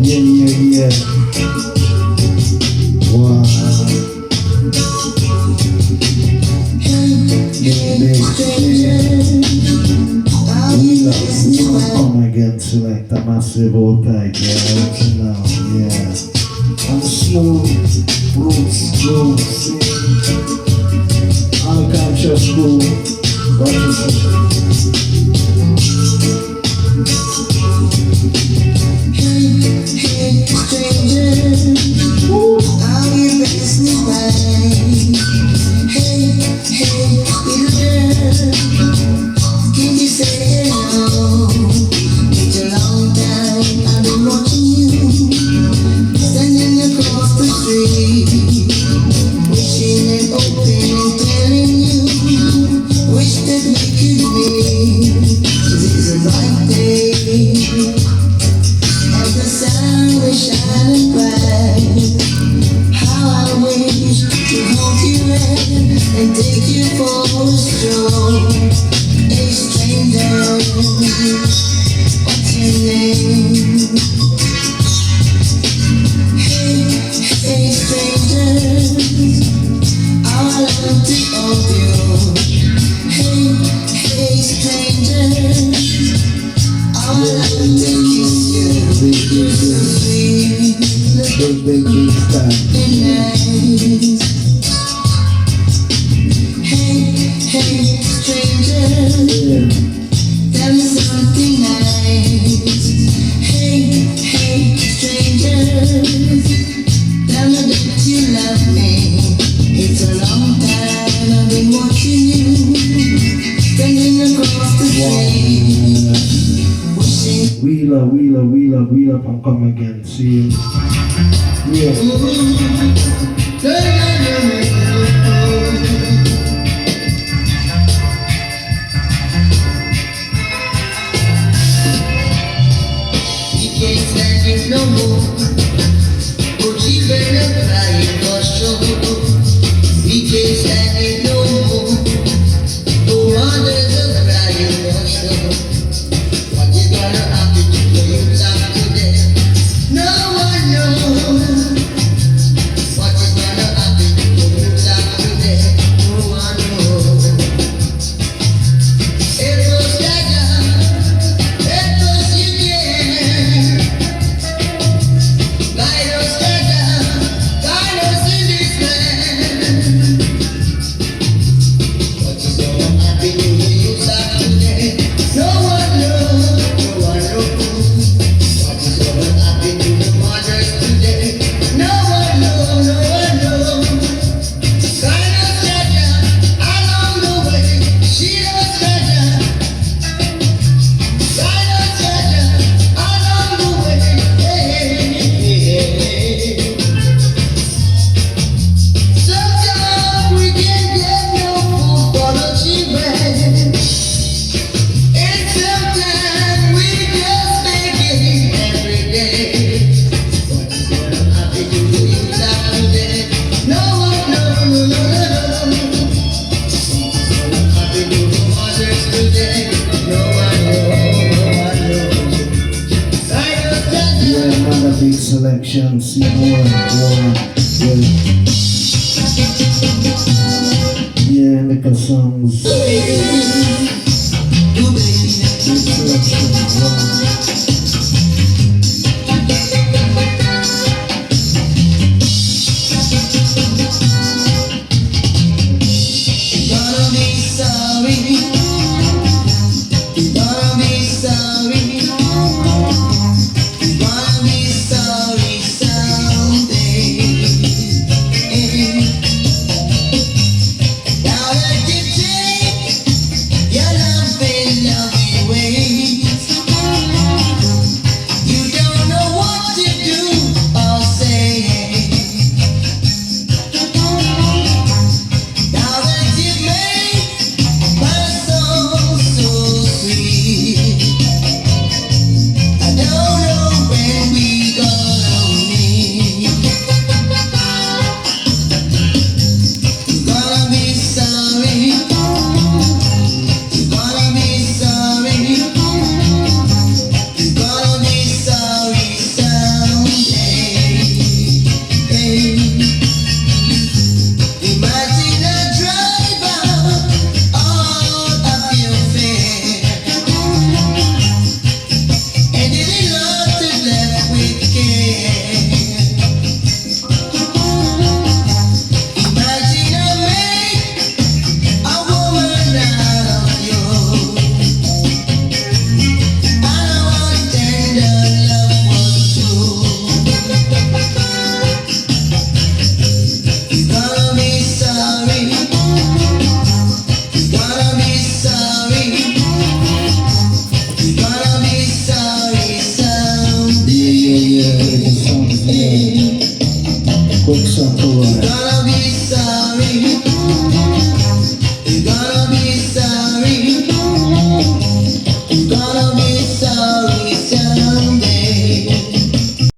Yeah. Wow. We come again to like the massive old type, yeah. And smooth roots, unconscious groove, what you see? Hey, stranger, are you listening right? Hey, little girl, can you say hello? It's a long time I've been watching you, standing across the street, wishing and hoping and telling you, wish that we could meet. This is a bright day, as the sun was shining bright. How I wish to hold you and take you for a stroll. Hey stranger, what's your name? Hey stranger, how I love to hold you. Hey stranger, how I love to kiss you. You're so sweet, Big time. nice. Hey stranger, Yeah. tell me something nice. Hey stranger, tell me that you love me. It's a long time I've been watching you, standing across the street, wishing. Wheel up and come again, see you. Yeah. We can't stand it no more. But she better cry for sure. We can't stand it no more. No mothers are crying for sure. What you gonna happen to the youth of today? No one knows. What you gonna happen to the youth of today? No one knows. It was Gaga, it was you, yeah. Guide us, Gaga, guide us in this land. What is gonna happen to the youth of today? No one knows, no one knows. What is gonna happen to the mothers today? No one knows, no one knows. Guide us, Gaga, along the way. She us, Gaga. Guide us, Gaga, along the way. Sometimes we can't get no food for the children, and sometimes we just make it every day. What's gonna happen to the youth of today? No one knows, no. What's gonna happen to the mothers today? No one knows. Guide us, Gaga. Yeah, another big selection, see more. Yeah, Indika songs, You baby, big selection, wow.